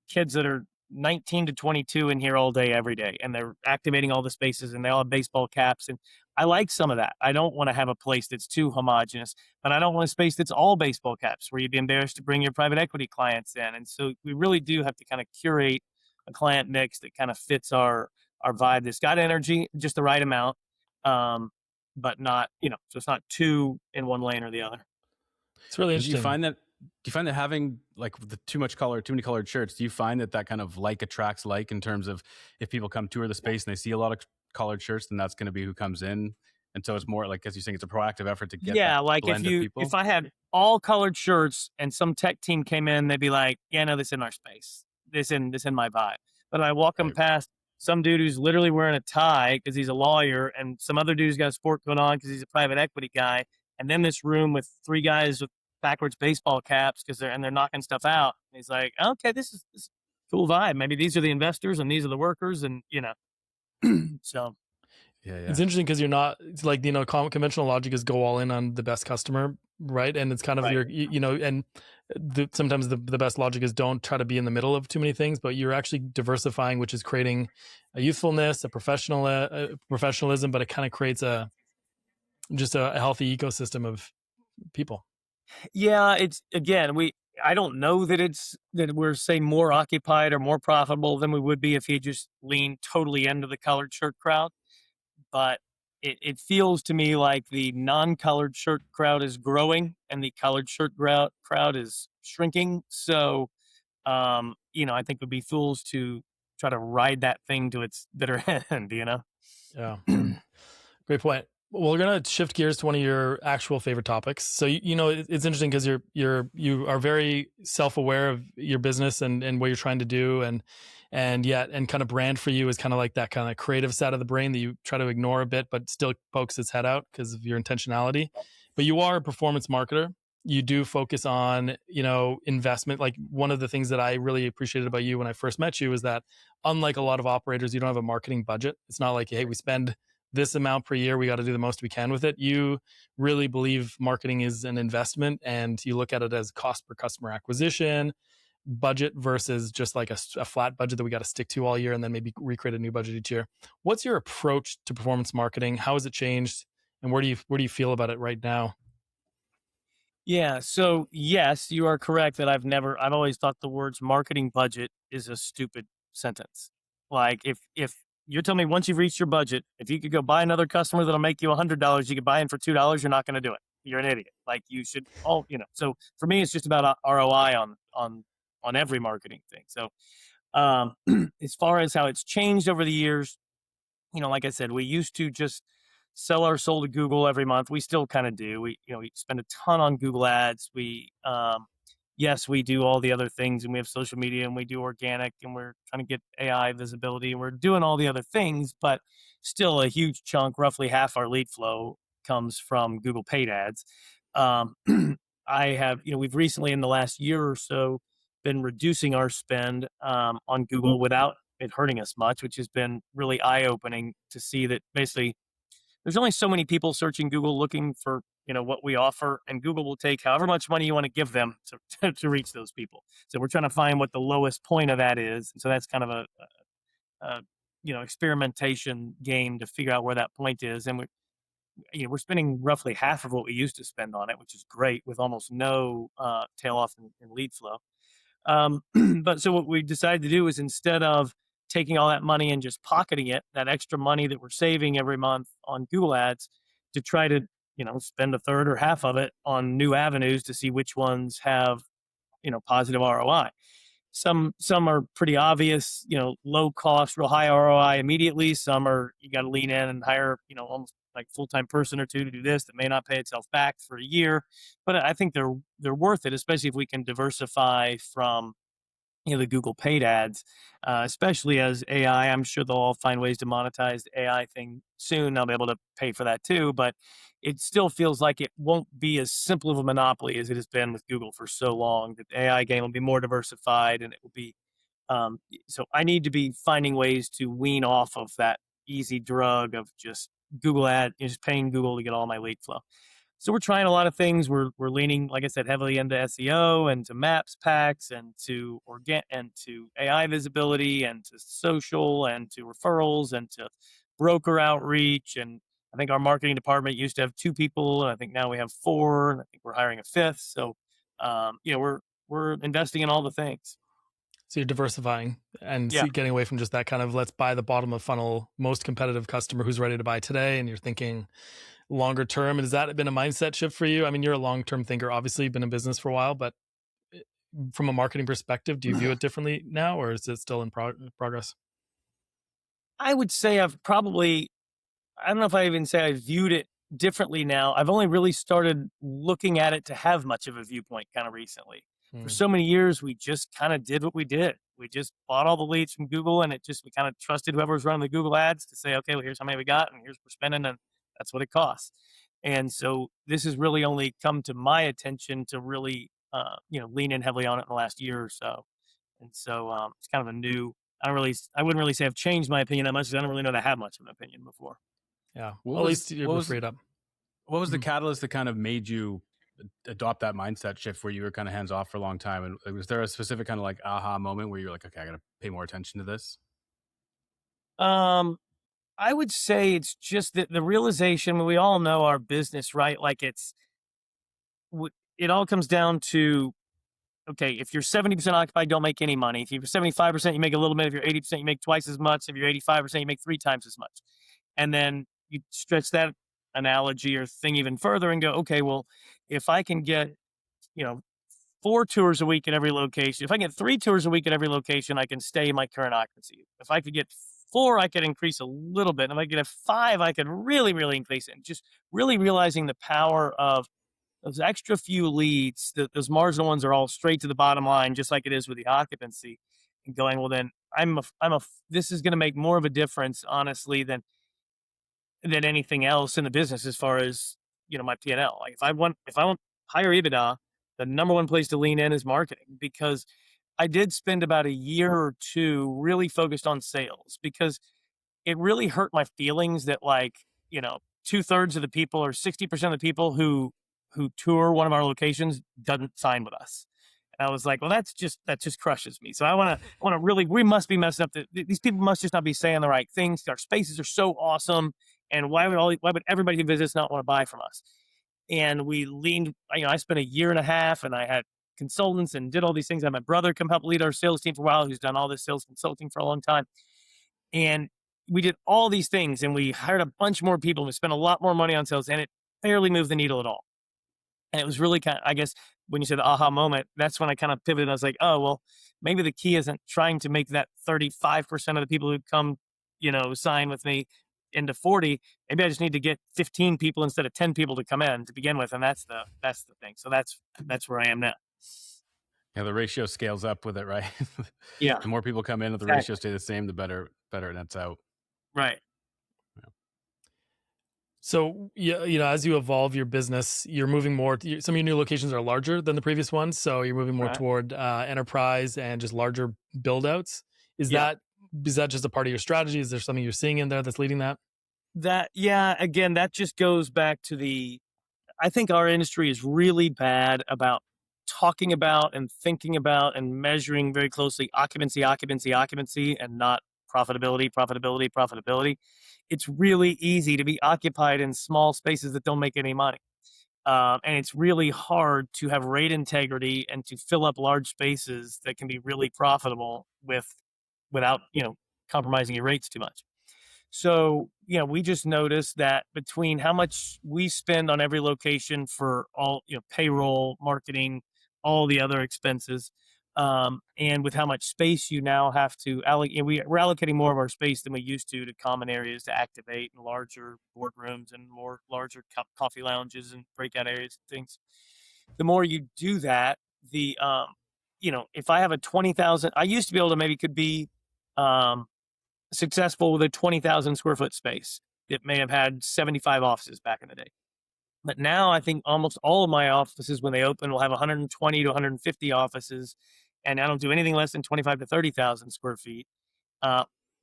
kids that are 19 to 22 in here all day every day, and they're activating all the spaces, and they all have baseball caps. And I like some of that. I don't want to have a place that's too homogenous, but I don't want a space that's all baseball caps where you'd be embarrassed to bring your private equity clients in. And so we really do have to kind of curate a client mix that kind of fits our vibe, that's got energy, just the right amount, but not, so it's not too in one lane or the other. It's really Do interesting. you find that having like too many colored shirts, do you find that kind of like attracts like, in terms of if people come tour the space and they see a lot of colored shirts, then that's going to be who comes in? And so it's more like, as you're saying, it's a proactive effort to get that Yeah, like blend of people. if I had all colored shirts and some tech team came in, they'd be like, "Yeah, no, this in our space. This in my vibe." But I walk them Right. past some dude who's literally wearing a tie because he's a lawyer, and some other dude's got a sport going on because he's a private equity guy, and then this room with three guys with backwards baseball caps because they're knocking stuff out. And he's like, "Okay, this is cool vibe. Maybe these are the investors and these are the workers," and so. Yeah, It's interesting because you're not, it's like, conventional logic is go all in on the best customer, right? And it's kind of Right. and sometimes the best logic is don't try to be in the middle of too many things, but you're actually diversifying, which is creating a youthfulness, a professionalism, but it kind of creates just a healthy ecosystem of people. Yeah, it's again, I don't know that we're say more occupied or more profitable than we would be if he just leaned totally into the colored shirt crowd. But it feels to me like the non-colored shirt crowd is growing and the colored shirt crowd is shrinking. So, I think we'd be fools to try to ride that thing to its bitter end, Yeah. Great point. Well, we're gonna shift gears to one of your actual favorite topics. So it's interesting because you are very self-aware of your business and what you're trying to do, and kind of brand for you is kind of like that kind of creative side of the brain that you try to ignore a bit, but still pokes its head out because of your intentionality. But you are a performance marketer. You do focus on investment. Like one of the things that I really appreciated about you when I first met you is that unlike a lot of operators, you don't have a marketing budget. It's not like, hey, we spend this amount per year, we got to do the most we can with it. You really believe marketing is an investment, and you look at it as cost per customer acquisition budget versus just like a flat budget that we got to stick to all year and then maybe recreate a new budget each year. What's your approach to performance marketing? How has it changed? And where do you feel about it right now? Yeah. So yes, you are correct that I've always thought the words marketing budget is a stupid sentence. Like if you're telling me once you've reached your budget, if you could go buy another customer that'll make you $100, you could buy in for $2, you're not going to do it. You're an idiot. Like you should so for me, it's just about ROI on every marketing thing. So um, as far as how it's changed over the years, like I said, we used to just sell our soul to Google every month. We still kind of do. We spend a ton on Google ads. Yes, we do all the other things, and we have social media, and we do organic, and we're trying to get AI visibility, and we're doing all the other things, but still a huge chunk, roughly half our lead flow comes from Google paid ads. Um, we've recently in the last year or so been reducing our spend on Google without it hurting us much, which has been really eye opening to see that basically there's only so many people searching Google looking for what we offer, and Google will take however much money you want to give them to reach those people. So we're trying to find what the lowest point of that is. And so that's kind of a experimentation game to figure out where that point is. And we're spending roughly half of what we used to spend on it, which is great with almost no tail off in lead flow. But so what we decided to do is instead of taking all that money and just pocketing it, that extra money that we're saving every month on Google ads, to try to, spend a third or half of it on new avenues to see which ones have, positive ROI. Some are pretty obvious, low cost, real high ROI immediately. Some are, you got to lean in and hire, almost like full-time person or two to do this that may not pay itself back for a year. But I think they're worth it, especially if we can diversify from the Google paid ads, especially as AI. I'm sure they'll all find ways to monetize the AI thing soon. I'll be able to pay for that too, but it still feels like it won't be as simple of a monopoly as it has been with Google for so long. That the AI game will be more diversified, and it will be. So I need to be finding ways to wean off of that easy drug of just Google just paying Google to get all my lead flow. So we're trying a lot of things. We're leaning, like I said, heavily into SEO and to maps packs and to AI visibility and to social and to referrals and to broker outreach. And I think our marketing department used to have 2 people, and I think now we have 4. And I think we're hiring a 5th. So we're investing in all the things. So you're diversifying and Yeah. getting away from just that kind of let's buy the bottom of funnel, most competitive customer who's ready to buy today. And you're thinking longer term. And has that been a mindset shift for you? I mean, you're a long-term thinker, obviously been in business for a while, but from a marketing perspective, do you view it differently now, or is it still in progress? I would say I don't know if I even say I viewed it differently now. I've only really started looking at it to have much of a viewpoint kind of recently. For so many years, we just kind of did what we did. We just bought all the leads from Google, and we kind of trusted whoever was running the Google ads to say, okay, well, here's how many we got, and here's what we're spending, and that's what it costs. And so this has really only come to my attention to really, lean in heavily on it in the last year or so. And so it's kind of a new. I wouldn't really say I've changed my opinion that much because I don't really know that I have much of an opinion before. Yeah. What Well, at was least you're what was freed up. what was the Mhm. catalyst that kind of made you adopt that mindset shift where you were kind of hands off for a long time? And was there a specific kind of like aha moment where you're like, okay, I got to pay more attention to this? Um, I would say it's just that the realization. We all know our business, right? Like it all comes down to, okay, if you're 70% occupied, don't make any money. If you're 75%, you make a little bit. If you're 80%, you make twice as much. If you're 85%, you make 3 times as much. And then you stretch that analogy or thing even further and go, okay, well, if I can get, you know, 4 tours a week at every location, if I get 3 tours a week at every location, I can stay in my current occupancy. If I could get 4, I could increase a little bit. And if I could have 5, I could really, really increase it. And just really realizing the power of those extra few leads, those marginal ones are all straight to the bottom line, just like it is with the occupancy. And going, well, then this is going to make more of a difference, honestly, than anything else in the business as far as, my P&L. Like if I want higher EBITDA, the number one place to lean in is marketing, because I did spend about a year or 2 really focused on sales, because it really hurt my feelings that, like, 2/3 of the people or 60% of the people who tour one of our locations doesn't sign with us. And I was like, well, that just crushes me. So I want to really, we must be messing up. These people must just not be saying the right things. Our spaces are so awesome. And why would everybody who visits not want to buy from us? and we leaned, I spent a year and a half, and I had consultants and did all these things. I had my brother come help lead our sales team for a while, who's done all this sales consulting for a long time. And we did all these things, and we hired a bunch more people, and we spent a lot more money on sales, and it barely moved the needle at all. And it was really kind of, I guess, when you said the aha moment, that's when I kind of pivoted. I was like, oh, well, maybe the key isn't trying to make that 35% of the people who come, sign with me into 40. Maybe I just need to get 15 people instead of 10 people to come in to begin with. And that's the thing. So that's where I am now. Yeah, the ratio scales up with it, right? Yeah. The more people come in, if the ratio stay the same, the better it nets out. Right. So, as you evolve your business, you're moving more. Some of your new locations are larger than the previous ones, so you're moving more Right. toward enterprise and just larger build-outs. Is that just a part of your strategy? Is there something you're seeing in there that's leading that? Again, that just goes back to I think our industry is really bad about talking about and thinking about and measuring very closely occupancy, and not profitability. It's really easy to be occupied in small spaces that don't make any money. And it's really hard to have rate integrity and to fill up large spaces that can be really profitable without, compromising your rates too much. So, we just noticed that between how much we spend on every location for all, payroll, marketing, all the other expenses, and with how much space you now have to allocate, we're allocating more of our space than we used to common areas to activate, and larger boardrooms and more larger coffee lounges and breakout areas and things. The more you do that, if I have a 20,000, I used to be able to could be, successful with a 20,000 square foot space. It may have had 75 offices back in the day. But now I think almost all of my offices, when they open, will have 120 to 150 offices. And I don't do anything less than 25 to 30,000 square feet,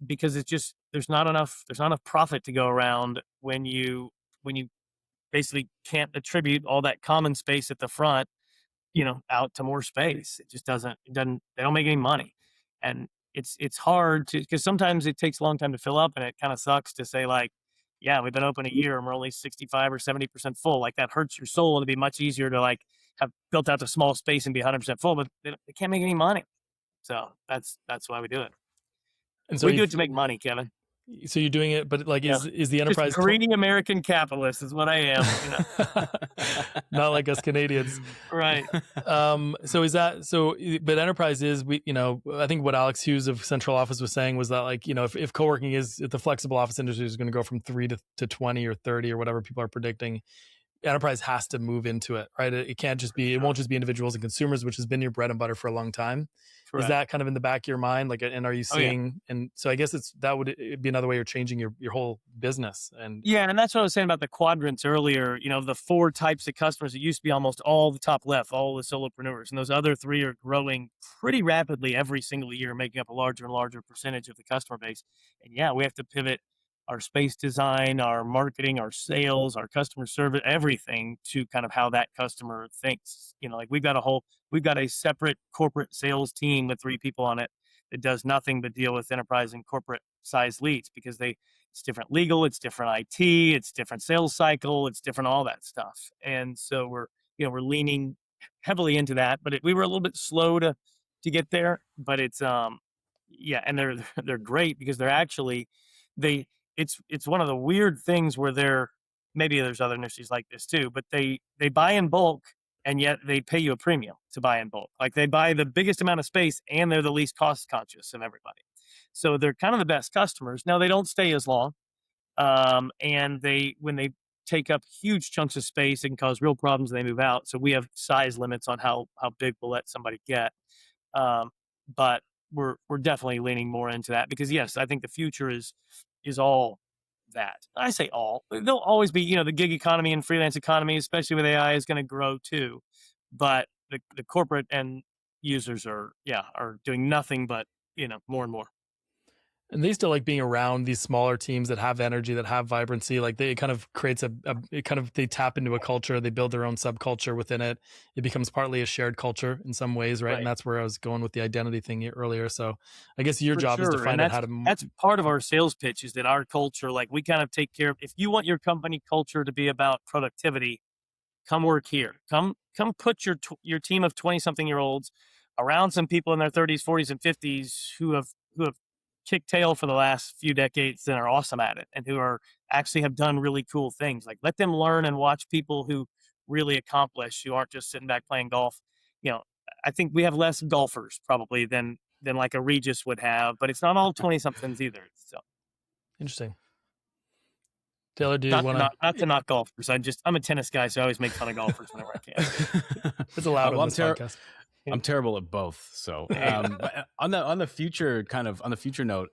because it's just, there's not enough profit to go around when you basically can't attribute all that common space at the front, out to more space. It just they don't make any money. And it's hard because sometimes it takes a long time to fill up, and it kind of sucks to say, like, yeah, we've been open a year and we're only 65 or 70% full. Like, that hurts your soul. It'd be much easier to have built out the small space and be 100% full, but they can't make any money. So that's why we do it. And so we do it to make money, Kevin. So you're doing it, but is the enterprise just greedy American capitalist is what I am. Not like us Canadians, right? So is that so? But enterprise is I think what Alex Hughes of Central Office was saying was that if co-working if the flexible office industry is going to go from 3 to 20 or 30 or whatever people are predicting, enterprise has to move into it, right? It can't just be. It won't just be individuals and consumers, which has been your bread and butter for a long time. Correct. Is that kind of in the back of your mind? And are you seeing? And so I guess that would be another way you're changing your whole business. And that's what I was saying about the quadrants earlier. The 4 types of customers. It used to be almost all the top left, all the solopreneurs, and those other 3 are growing pretty rapidly every single year, making up a larger and larger percentage of the customer base. And we have to pivot our space design, our marketing, our sales, our customer service, everything to kind of how that customer thinks. We've got a separate corporate sales team with 3 people on it that does nothing but deal with enterprise and corporate size leads, because it's different legal, it's different IT, it's different sales cycle, it's different all that stuff. And so we're leaning heavily into that, but we were a little bit slow to get there, but it's and they're great because they're actually it's one of the weird things where maybe there's other industries like this too, but they buy in bulk, and yet they pay you a premium to buy in bulk. Like, they buy the biggest amount of space, and they're the least cost conscious of everybody. So they're kind of the best customers. Now, they don't stay as long. And when they take up huge chunks of space, it can cause real problems when they move out. So we have size limits on how big we'll let somebody get. But we're definitely leaning more into that, because yes, I think the future is all that. I say all. There'll always be, the gig economy and freelance economy, especially with AI, is going to grow too. But the corporate and users are doing nothing but, more and more. And they still like being around these smaller teams that have energy, that have vibrancy. Like, it kind of creates they tap into a culture, they build their own subculture within it. It becomes partly a shared culture in some ways, right? And that's where I was going with the identity thing earlier. So I guess your job is to find out how to. That's part of our sales pitch, is that our culture, we kind of take care of, if you want your company culture to be about productivity, come work here. Come put your team of 20-something-year-olds around some people in their 30s, 40s, and 50s who have kicked tail for the last few decades and are awesome at it, and who are actually have done really cool things. Like, let them learn and watch people who really accomplish, who aren't just sitting back playing golf. I think we have less golfers probably than like a Regis would have, but it's not all 20-somethings either. So Interesting. Taylor, do you not want not to knock golfers. I'm a tennis guy, so I always make fun of golfers whenever I can. It's allowed on this podcast. I'm terrible at both. So but on the future note,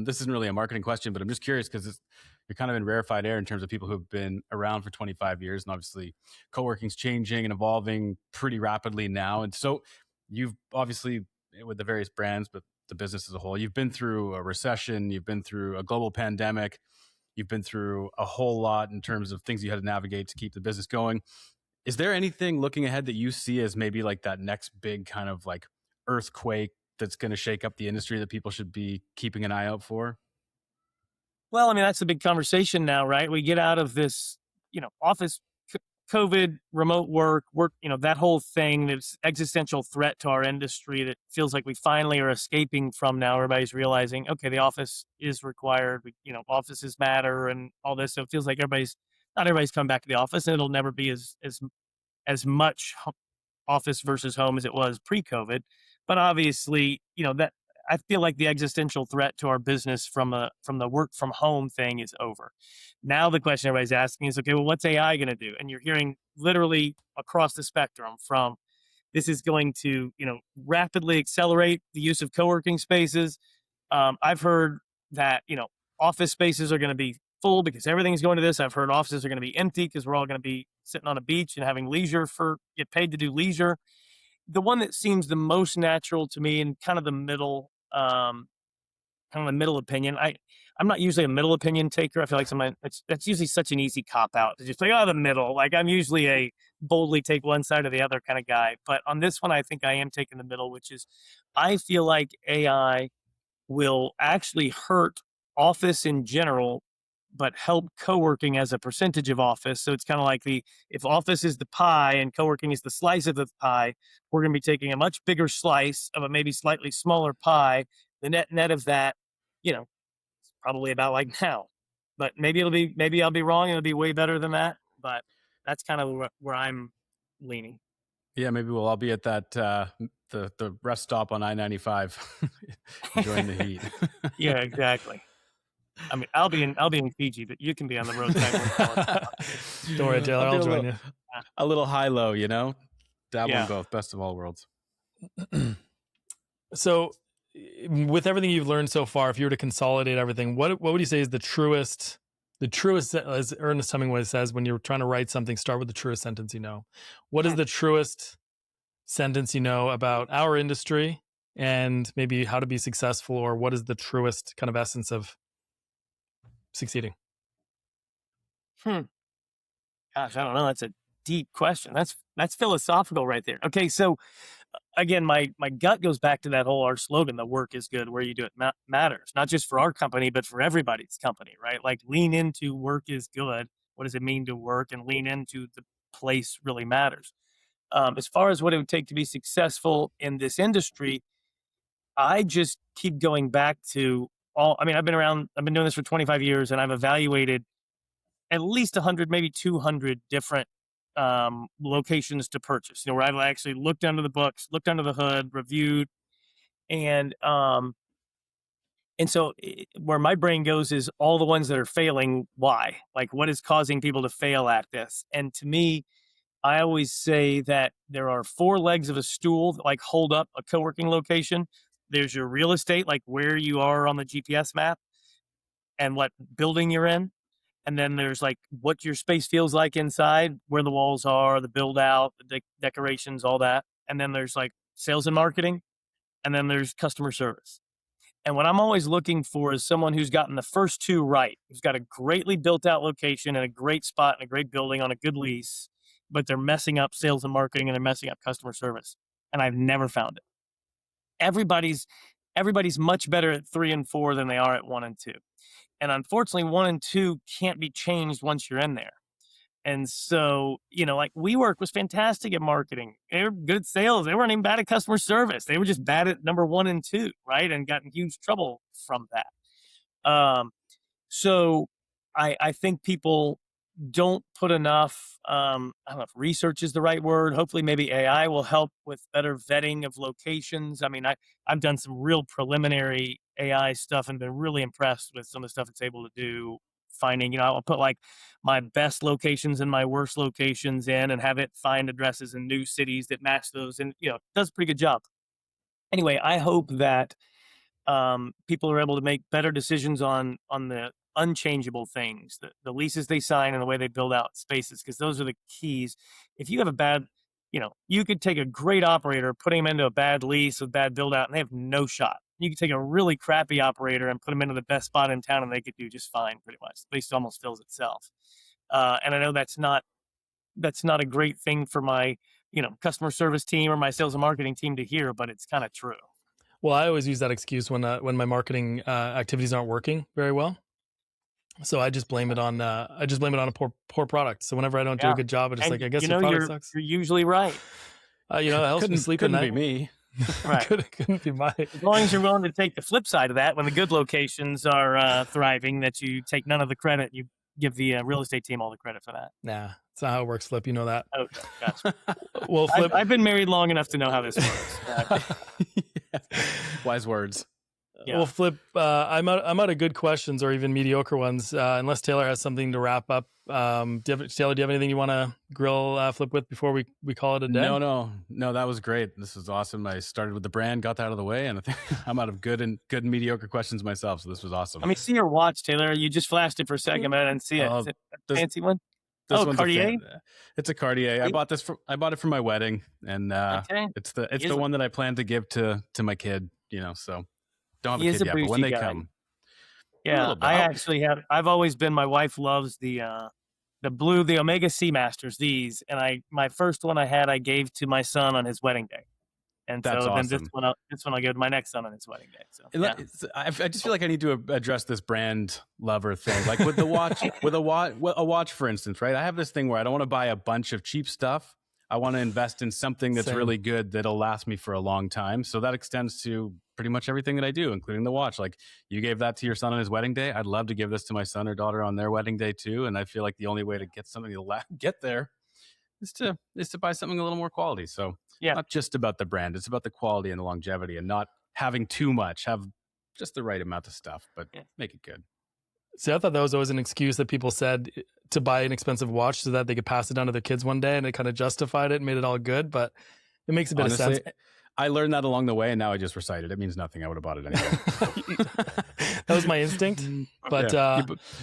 this isn't really a marketing question, but I'm just curious because you're kind of in rarefied air in terms of people who've been around for 25 years, and obviously co-working's changing and evolving pretty rapidly now. And so you've obviously, with the various brands, but the business as a whole, you've been through a recession, you've been through a global pandemic, you've been through a whole lot in terms of things you had to navigate to keep the business going. Is there anything looking ahead that you see as maybe like that next big kind of like earthquake that's going to shake up the industry that people should be keeping an eye out for? Well, I mean, that's a big conversation now, right? We get out of this, office, COVID, remote work, that whole thing, this existential threat to our industry that feels like we finally are escaping from now. Everybody's realizing, okay, the office is required. Offices matter and all this. So it feels like not everybody's come back to the office, and it'll never be as much office versus home as it was pre-COVID. But obviously, that I feel like the existential threat to our business from the work from home thing is over. Now the question everybody's asking is, okay, well, what's AI going to do? And you're hearing literally across the spectrum from this is going to, rapidly accelerate the use of co-working spaces. I've heard that, office spaces are going to be full because everything's going to this. I've heard offices are going to be empty because we're all going to be sitting on a beach and having get paid to do leisure. The one that seems the most natural to me and kind of the middle opinion. I'm not usually a middle opinion taker. I feel like that's usually such an easy cop out to just like, the middle. Like, I'm usually a boldly take one side or the other kind of guy. But on this one, I think I am taking the middle, which is I feel like AI will actually hurt office in general, but help co-working as a percentage of office. So it's kind of like if office is the pie and co-working is the slice of the pie, we're going to be taking a much bigger slice of a maybe slightly smaller pie. The net of that, it's probably about like now, but maybe I'll be wrong. It'll be way better than that, but that's kind of where I'm leaning. Yeah, maybe we'll all be at that the rest stop on I-95, enjoying the heat. Yeah, exactly. I mean, I'll be in Fiji, but you can be on the road. Don't worry, Taylor. I'll join you. A little high-low, dabble in Yeah. both. Best of all worlds. So, with everything you've learned so far, if you were to consolidate everything, what would you say is the truest, as Ernest Hemingway says, when you're trying to write something, start with the truest sentence you know. What is the truest sentence you know about our industry and maybe how to be successful, or what is the truest kind of essence of succeeding? Gosh, I don't know. That's a deep question. That's philosophical right there. Okay, so again, my gut goes back to that whole our slogan: "The work is good, where you do it matters." Not just for our company, but for everybody's company, right? Like, lean into work is good. What does it mean to work? And lean into the place really matters. As far as what it would take to be successful in this industry, I just keep going back to I've been doing this for 25 years, and I've evaluated at least 100, maybe 200 different locations to purchase, where I've actually looked under the books, looked under the hood, reviewed. And so where my brain goes is all the ones that are failing. Why? Like, what is causing people to fail at this? And to me, I always say that there are 4 legs of a stool that like hold up a co-working location. There's your real estate, like where you are on the GPS map and what building you're in. And then there's like what your space feels like inside, where the walls are, the build out, the decorations, all that. And then there's like sales and marketing. And then there's customer service. And what I'm always looking for is someone who's gotten the first 2 right, who's got a greatly built out location and a great spot and a great building on a good lease, but they're messing up sales and marketing and they're messing up customer service. And I've never found it. Everybody's much better at 3 and 4 than they are at 1 and 2. And unfortunately, 1 and 2 can't be changed once you're in there. And so, like WeWork was fantastic at marketing. They were good at sales. They weren't even bad at customer service. They were just bad at number 1 and 2, right? And got in huge trouble from that. So I think people don't put enough, I don't know if research is the right word. Hopefully maybe AI will help with better vetting of locations. I mean, I've done some real preliminary AI stuff and been really impressed with some of the stuff it's able to do. Finding, I'll put like my best locations and my worst locations in and have it find addresses in new cities that match those, and does a pretty good job. Anyway, I hope that people are able to make better decisions on the unchangeable things, the leases they sign and the way they build out spaces, because those are the keys. If you have a bad, you could take a great operator, put him into a bad lease with bad build out, and they have no shot. You could take a really crappy operator and put them into the best spot in town, and they could do just fine, pretty much. The lease almost fills itself. And I know that's not a great thing for my, customer service team or my sales and marketing team to hear, but it's kind of true. Well, I always use that excuse when my marketing activities aren't working very well. So I just blame it on a poor product. So whenever I don't do a good job, I just I guess your product sucks. You're usually right. It helps me sleep at night. Couldn't be me. Right. couldn't be mine. As long as you're willing to take the flip side of that, when the good locations are thriving, that you take none of the credit, you give the real estate team all the credit for that. Nah, that's not how it works, Flip. You know that. Okay, gotcha. Well, Flip, I've been married long enough to know how this works. Wise words. Yeah. Well, Flip, I'm out of good questions or even mediocre ones. Unless Taylor has something to wrap up. Taylor, do you have anything you want to grill Flip with before we call it a day? No. That was great. This was awesome. I started with the brand, got that out of the way, and I think I'm out of good and mediocre questions myself. So this was awesome. Let me see your watch, Taylor. You just flashed it for a second, but I didn't see it. Is it a fancy one? This Cartier. It's a Cartier. I bought it for my wedding, and it's the one that I plan to give to my kid. So don't have a kid yet, but when they come. Yeah, I've always been. My wife loves the blue, the Omega Seamasters. These, and my first one I gave to my son on his wedding day. And that's awesome. Then this one I'll give to my next son on his wedding day. So yeah. I just feel like I need to address this brand lover thing. Like with the watch, with a watch, for instance, right? I have this thing where I don't want to buy a bunch of cheap stuff. I want to invest in something that's really good that'll last me for a long time. So that extends to pretty much everything that I do, including the watch. Like you gave that to your son on his wedding day. I'd love to give this to my son or daughter on their wedding day too. And I feel like the only way to get something to get there is to buy something a little more quality. So not just about the brand, it's about the quality and the longevity, and not having too much. Have just the right amount of stuff, but make it good. See, I thought that was always an excuse that people said to buy an expensive watch so that they could pass it down to their kids one day, and it kind of justified it and made it all good. But it makes a bit of sense. I learned that along the way, and now I just recite it. It means nothing. I would have bought it anyway. That was my instinct. But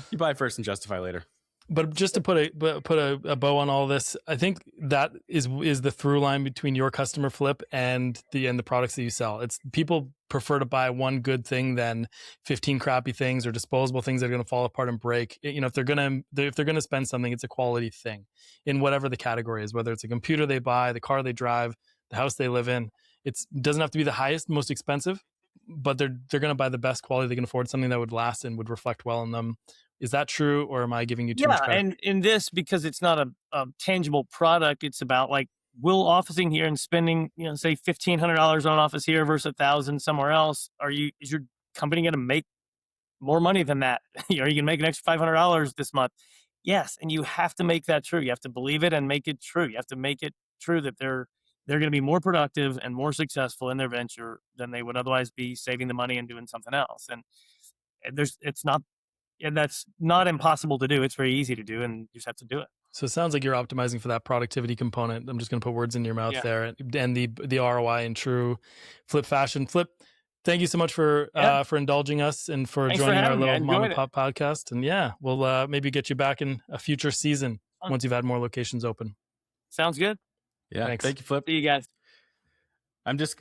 you buy first and justify later. But just to put a bow on all this, I think that is the through line between your customer Flip and the products that you sell. It's people prefer to buy one good thing than 15 crappy things or disposable things that are going to fall apart and break. If they're gonna spend something, it's a quality thing in whatever the category is, whether it's a computer they buy, the car they drive, the house they live in. It doesn't have to be the highest, most expensive, but they're going to buy the best quality they can afford, something that would last and would reflect well on them. Is that true, or am I giving you too much credit? And in this, because it's not a tangible product, it's about like will officing here and spending, say $1,500 on an office here versus $1,000 somewhere else. Is your company going to make more money than that? Are you going to make an extra $500 this month? Yes, and you have to make that true. You have to believe it and make it true. You have to make it true that they're going to be more productive and more successful in their venture than they would otherwise be saving the money and doing something else. And that's not impossible to do. It's very easy to do, and you just have to do it. So it sounds like you're optimizing for that productivity component. I'm just going to put words in your mouth there, and the ROI in true Flip fashion. Flip, thank you so much for indulging us and for joining our little mom and pop podcast. And we'll maybe get you back in a future season once you've had more locations open. Sounds good. Yeah, thanks. Thank you, Flip. See you guys. I'm just